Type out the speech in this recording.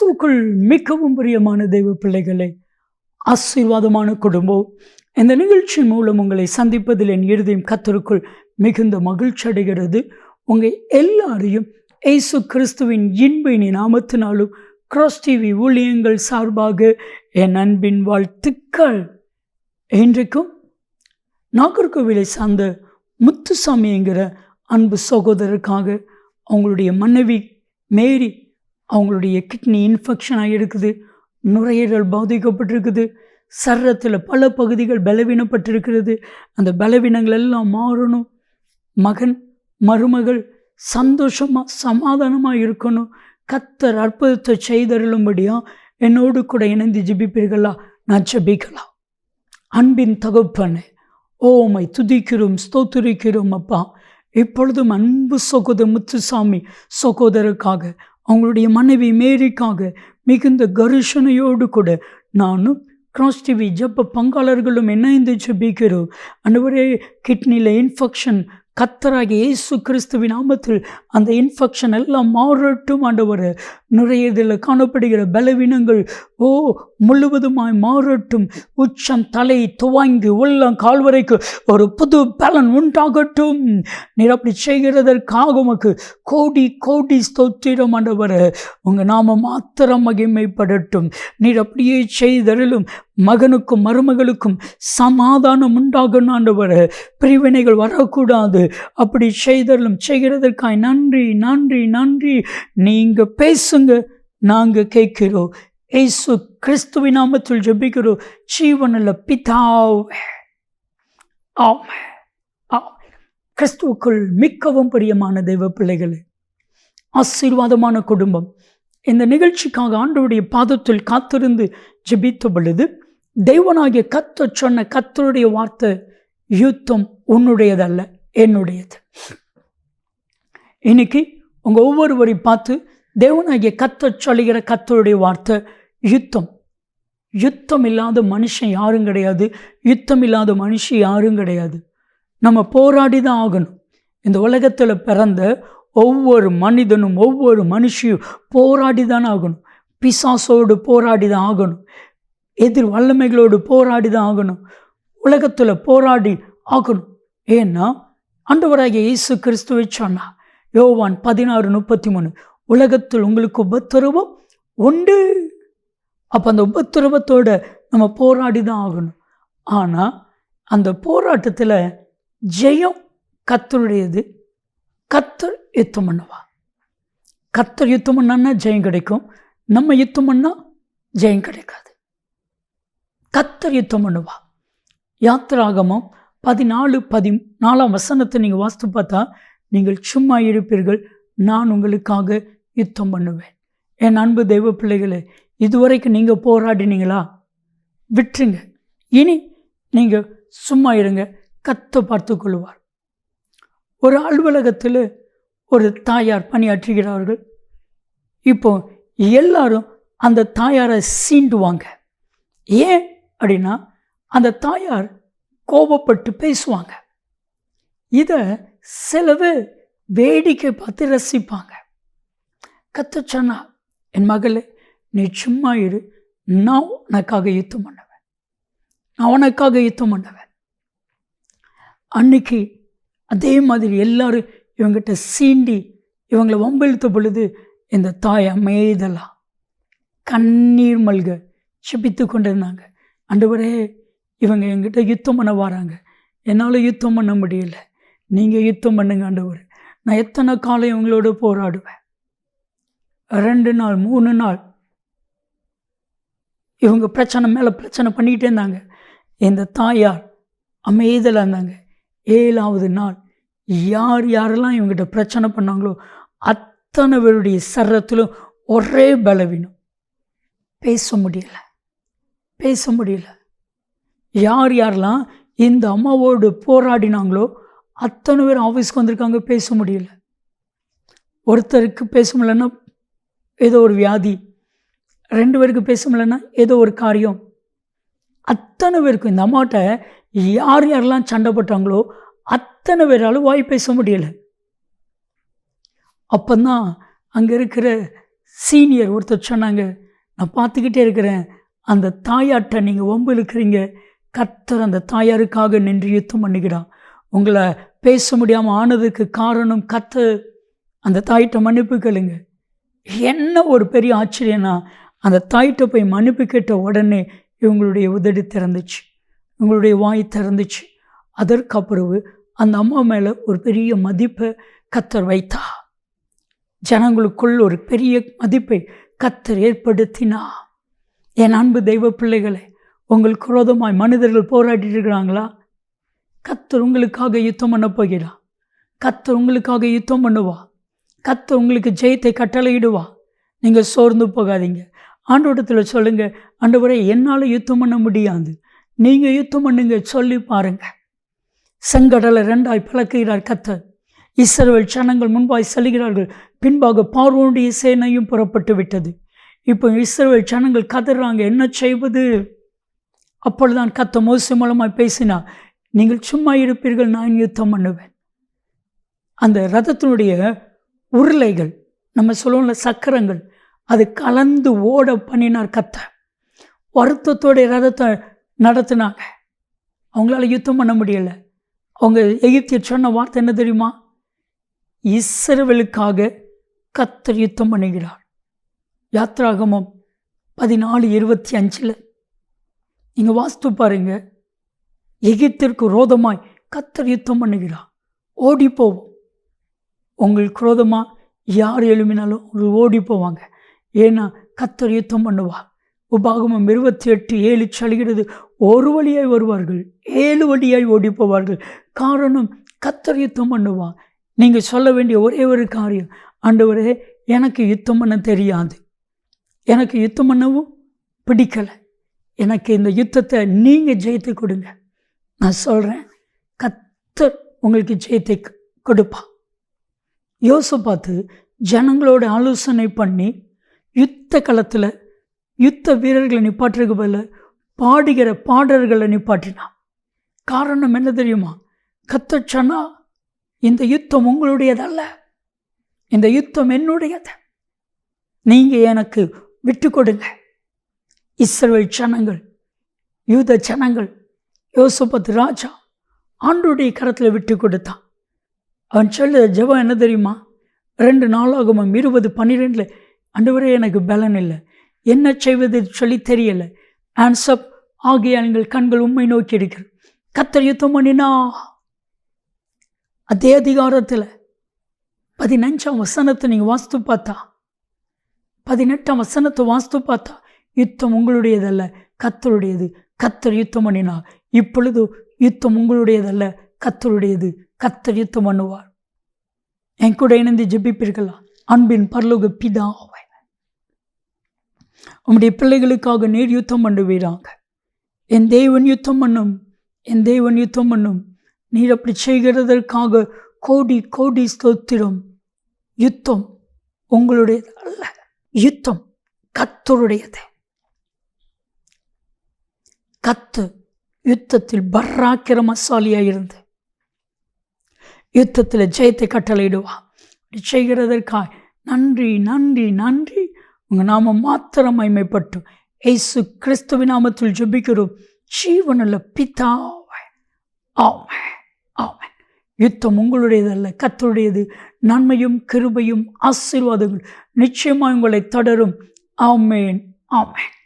கிறிஸ்துவுக்குள் மிகவும் பிரியமான தெய்வ பிள்ளைகளே, ஆசீர்வாதமான குடும்பம். இந்த நிகழ்ச்சி மூலம் உங்களை சந்திப்பதில் என் இருதயம் கர்த்தருக்குள் மிகுந்த மகிழ்ச்சி அடைகிறது. உங்கள் எல்லாரையும் இயேசு கிறிஸ்துவின் இன்ப நாமத்தினாலும் கிராஸ் டிவி ஊழியங்கள் சார்பாக என் அன்பின் வாழ்த்துக்கள். இன்றைக்கும் நாகர்கோவிலை சார்ந்த முத்துசாமி என்கிற அன்பு சகோதரருக்காக அவங்களுடைய மனைவி மேரி அவங்களுடைய கிட்னி இன்ஃபெக்ஷன் ஆகியிருக்குது, நுரையீரல் பாதிக்கப்பட்டிருக்குது, சர்ரத்தில் பல பகுதிகள் பலவீனப்பட்டிருக்கிறது. அந்த பலவீனங்கள் எல்லாம் மாறணும். மகன் மருமகள் சந்தோஷமாக சமாதானமாக இருக்கணும். கர்த்தர் அற்புதத்தை செய்தருளும்படியாக என்னோடு கூட இணைந்து ஜெபிப்பீர்களா? நான் ஜெபிக்கலாம். அன்பின் தகப்பனே, ஓமை துதிக்கிறோம், ஸ்தோத்திரிக்கிறோம் அப்பா. இப்பொழுதும் அன்பு சகோதரர் முத்துசாமி சகோதரருக்காக, அவங்களுடைய மனைவி மேரிக்காக மிகுந்த கருஷனையோடு கூட நானும் கிராஸ் டிவி ஜெப பங்காளர்களும் இணைந்து ஜெபிக்கிறோம். ஆண்டவரே, கிட்னியில் இன்ஃபெக்ஷன் கர்த்தராகிய இயேசு கிறிஸ்துவின் நாமத்தில் அந்த இன்ஃபெக்ஷன் எல்லாம் மாறட்டும். ஆண்டவரே, நுரையீரலில் காணப்படுகிற பலவீனங்கள் முழுவதுமாய் மாறட்டும். உச்சம் தலை துவங்கி உள்ளம் கால் வரைக்கும் ஒரு புது பலன் உண்டாகட்டும். நீர் அப்படி செய்கிறதற்காக உமக்கு கோடி கோடி ஸ்தோத்திரம் ஆண்டவரே. உங்கள் நாம மாத்திரம் மகிமைப்படட்டும். நீர் அப்படியே செய்தருளும். மகனுக்கும் மருமகளுக்கும் சமாதானம் உண்டாகணும் ஆண்டவரே. பிரிவினைகள் வரக்கூடாது. அப்படி செய்தருளும். செய்கிறதற்காய் நன்றி நன்றி நன்றி. நீங்க பேசுங்க, நாங்க கேட்கிறோம். இயேசு கிறிஸ்துவின் நாமத்தில் ஜெபிக்கிறோம் ஜீவனுள்ள பிதாவே, ஆமென். கிறிஸ்துவுக்குள் மிகவும் பிரியமான தெய்வ பிள்ளைகளே, ஆசீர்வாதமான குடும்பம். இந்த நிகழ்ச்சிக்காக ஆண்டவருடைய பாதத்தில் காத்திருந்து ஜெபித்த பொழுது தெய்வனாகிய கர்த்தர் சொன்ன கர்த்தருடைய வார்த்தை, யுத்தம் உன்னுடையதல்ல, என்னுடையது. இன்னைக்கு உங்க ஒவ்வொருவரையும் பார்த்து தேவனாகிய கர்த்தர் சொல்லுகிற கர்த்தருடைய வார்த்தை, யுத்தம். யுத்தம் இல்லாத மனுஷன் யாரும் கிடையாது. யுத்தம் இல்லாத மனுஷி யாரும் கிடையாது. நம்ம போராடி தான் ஆகணும். இந்த உலகத்தில் பிறந்த ஒவ்வொரு மனிதனும் ஒவ்வொரு மனுஷியும் போராடி தான் ஆகணும். பிசாசோடு போராடி தான் ஆகணும். எதிர் வல்லமைகளோடு போராடி தான் ஆகணும். உலகத்தில் போராடி ஆகணும். ஏன்னா ஆண்டவராகிய இயேசு கிறிஸ்துவை சொன்னா, யோவான் 16:33, உலகத்தில் உங்களுக்கு உபத்திரவம் உண்டு. அப்போ அந்த உபத்திரவத்தோட நம்ம போராடி தான் ஆகணும். ஆனால் அந்த போராட்டத்தில் ஜெயம் கர்த்தருடையது. கர்த்தர் யுத்தம் பண்ணுவா. கர்த்தர் யுத்தம் பண்ணான்னா ஜெயம் கிடைக்கும். நம்ம யுத்தம் பண்ணால் ஜெயம் கிடைக்காது. கர்த்தர் யுத்தம் பண்ணுவா. யாத்திராகமம் 14:14 நீங்கள் வாசித்து பார்த்தா, நீங்கள் சும்மா இருப்பீர்கள், நான் உங்களுக்காக யுத்தம் பண்ணுவேன். என் அன்பு தெய்வ பிள்ளைகளே, இதுவரைக்கும் நீங்கள் போராடினீங்களா? விட்டுருங்க. இனி நீங்கள் சும்மா இருங்க, கர்த்தர் பார்த்து கொள்வார். ஒரு அலுவலகத்தில் ஒரு தாயார் பணியாற்றுகிறார்கள். இப்போ எல்லாரும் அந்த தாயாரை சீண்டுவாங்க. ஏன் அப்படின்னா, அந்த தாயார் கோபப்பட்டு பேசுவாங்க. இதை சிலவே வேடிக்கை பார்த்து ரசிப்பாங்க. கர்த்தர் சொன்னா, என் மகளே, நீ சும்மா இரு, நான் உனக்காக யுத்தம் பண்ணுவேன், நான் உனக்காக யுத்தம் பண்ணுவேன். அன்னைக்கு அதே மாதிரி எல்லாரும் இவங்கிட்ட சீண்டி இவங்களை வம்பிழுத்த பொழுது இந்த தாய் அமைதலா கண்ணீர் மல்க செபித்து கொண்டிருந்தாங்க. ஆண்டவரே, இவங்க என்கிட்ட யுத்தம் பண்ண வராங்க, என்னால் யுத்தம் பண்ண முடியல, நீங்கள் யுத்தம் பண்ணுங்க ஆண்டவர். நான் எத்தனை காலம் இவங்களோட போராடுவேன். 2 நாள் 3 நாள் இவங்க பிரச்சனை மேலே பிரச்சனை பண்ணிக்கிட்டே இருந்தாங்க. இந்த தாயார் அமைதலாக இருந்தாங்க. 7வது நாள் யார் யாரெல்லாம் இவங்ககிட்ட பிரச்சனை பண்ணாங்களோ அத்தனை பேருடைய சரத்திலும் ஒரே பலவீனம். பேச முடியல. யார் யாரெல்லாம் இந்த அம்மாவோடு போராடினாங்களோ அத்தனை பேர் ஆஃபீஸ்க்கு வந்திருக்காங்க, பேச முடியல. ஒருத்தருக்கு பேச முடியலன்னா ஏதோ ஒரு வியாதி, 2 பேருக்கு பேச முடியலன்னா ஏதோ ஒரு காரியம். அத்தனை பேருக்கும் இந்த அம்மாட்ட யார் யாரெல்லாம் சண்டை போட்டாங்களோ அத்தனை பேராலும் வாய் பேச முடியலை. அப்போதான் அங்கே இருக்கிற சீனியர் ஒருத்தர் சொன்னாங்க, நான் பார்த்துக்கிட்டே இருக்கிறேன், அந்த தாயாட்ட நீங்கள் வம்பு இழுக்கிறீங்க, கர்த்தர் அந்த தாயாருக்காக நின்று யுத்தம் பண்ணுகிறார். உங்களை பேச முடியாமல் ஆனதுக்கு காரணம் கர்த்தர். அந்த தாயிட்ட மன்னிப்பு கேளுங்க. என்ன ஒரு பெரிய ஆச்சரியம்னா, அந்த தாயிட்ட போய் மன்னிப்பு கேட்ட உடனே இவங்களுடைய உதடு திறந்துச்சு, இவங்களுடைய வாய் திறந்துச்சு. அதற்கப்புறவு அந்த அம்மா மேலே ஒரு பெரிய மதிப்பை கர்த்தர் வைத்தா. ஜனங்களுக்குள் ஒரு பெரிய மதிப்பை கர்த்தர் ஏற்படுத்தினா. என் அன்பு தெய்வ பிள்ளைகளே, உங்களுக்கு விரோதமாய் மனிதர்கள் போராடிட்டு இருக்கிறாங்களா? கர்த்தர் உங்களுக்காக யுத்தம் பண்ண போகிறா. கர்த்தர் உங்களுக்காக யுத்தம் பண்ணுவா. கர்த்தர் உங்களுக்கு ஜெயத்தை கட்டளையிடுவா. நீங்கள் சோர்ந்து போகாதீங்க. ஆண்டவரிடத்தில் சொல்லுங்க, ஆண்டவரே என்னால் யுத்தம் பண்ண முடியாது, நீங்கள் யுத்தம் பண்ணுங்க சொல்லி பாருங்க. செங்கடலை 2 பிளக்குகிறார் கர்த்தர். இஸ்ரவேல் ஜனங்கள் முன்பாய் செல்கிறார்கள், பின்பாக பார்வோனுடைய சேனையும் புறப்பட்டு விட்டது. இப்போ இஸ்ரவேல் ஜனங்கள் கதறாங்க, என்ன செய்வது? அப்பொழுதுதான் கர்த்தர் மோசே மூலமாய் பேசினார், நீங்கள் சும்மா இருப்பீர்கள், நான் யுத்தம் பண்ணுவேன். அந்த ரதத்தினுடைய உருளைகள், நம்ம சொல்லுவோம்ல சக்கரங்கள், அது கலந்து ஓட பண்ணினார் கர்த்தர். வருத்தத்தோடைய ரதத்தை நடத்தினாங்க. அவங்களால யுத்தம் பண்ண முடியலை. அவங்க எகிப்தியர் சொன்ன வார்த்தை என்ன தெரியுமா? இஸ்ரவேலுக்காக கர்த்தர் யுத்தம் பண்ணுகிறார். யாத்ராகமம் 14:25 நீங்கள் வாஸ்து பாருங்க. எகிப்திற்கு விரோதமாய் கர்த்தர் யுத்தம் பண்ணுகிறார். ஓடி போவோம். உங்களுக்கு விரோதமாக யார் எழுப்பினாலும் அவங்க ஓடி போவாங்க. ஏன்னா கர்த்தர் யுத்தம் பண்ணுவா. உபாகமம் 28:7 சொல்கிறது, ஒரு வழியாய் வருவார்கள், 7 வழியாய் ஓடி போவார்கள். காரணம் கர்த்தர் யுத்தம் பண்ணுவா. நீங்கள் சொல்ல வேண்டிய ஒரே ஒரு காரியம், ஆண்டவரே எனக்கு யுத்தம் பண்ண தெரியாது, எனக்கு யுத்தம் பண்ணவும் பிடிக்கலை, எனக்கு இந்த யுத்தத்தை நீங்கள் ஜெயித்து கொடுங்க. நான் சொல்கிறேன், கர்த்தர் உங்களுக்கு ஜெயித்தை கொடுப்பா. யோசபாத்து ஜனங்களோட ஆலோசனை பண்ணி யுத்த களத்தில் யுத்த வீரர்களை நிப்பாட்டுறதுக்கு பதில் பாடுகிற பாடல்களை நிப்பாட்டினான். காரணம் என்ன தெரியுமா? கர்த்தர் சொன்னா, இந்த யுத்தம் உங்களுடையதல்ல, இந்த யுத்தம் என்னுடையது, நீங்கள் எனக்கு விட்டு கொடுங்க. இஸ்ரவேல் ஜனங்கள், யூத ஜனங்கள், யோசபாத் ராஜா ஆண்டவருடைய கரத்தில் விட்டு கொடுத்தான். அவன் சொல்ல ஜெபம் என்ன தெரியுமா? 2 நாளாகமம் 20:12 ஆண்டவரே எனக்கு பலன் இல்லை, என்ன செய்வது சொல்லி தெரியலை, ஆன்சப் ஆகிய எங்கள் கண்கள் உண்மை நோக்கி இருக்கிறது. கர்த்தர் யுத்தம் பண்ணினா. அதே அதிகாரத்தில் 15ஆம் வசனத்தை நீங்கள் வாஸ்து பார்த்தா, 18ஆம் வசனத்தை வாஸ்து பார்த்தா, யுத்தம் உங்களுடையதல்ல கர்த்தருடையது, கர்த்தர் யுத்தம் பண்ணினார். இப்பொழுது யுத்தம் உங்களுடையதல்ல கர்த்தருடையது, கர்த்தர் யுத்தம் பண்ணுவார். என் கூட இணைந்து ஜெபிப்பீர்களா? அன்பின் பரலோக பிதாவே, உம்முடைய பிள்ளைகளுக்காக நீர் யுத்தம் பண்ணுவீராங்க. என் தேவன் யுத்தம் பண்ணும், என் தேவன் யுத்தம் பண்ணும். நீர் அப்படி செய்கிறதற்காக கோடி கோடி ஸ்தோத்திரம். யுத்தம் உங்களுடையது அல்ல, யுத்தம் கர்த்தருடையது. கர்த்தர் யுத்தத்தில் பராக்கிரமசாலியாக இருந்து யுத்தத்தில் ஜெயத்தை கட்டளையிடுவா. செய்கிறதற்காக நன்றி நன்றி நன்றி. உங்கள் நாமம் மாத்திரம் மகிமைப்பட்டு இயேசு கிறிஸ்துவின் நாமத்தில் ஜெபிக்கிறோம் ஜீவனுள்ள பிதாவே, ஆமென் ஆமென். யுத்தம் உங்களுடையதல்ல கர்த்தருடையது. நன்மையும் கிருபையும் ஆசீர்வாதங்கள் நிச்சயமாக உங்களை தொடரும். ஆமென் ஆமென்.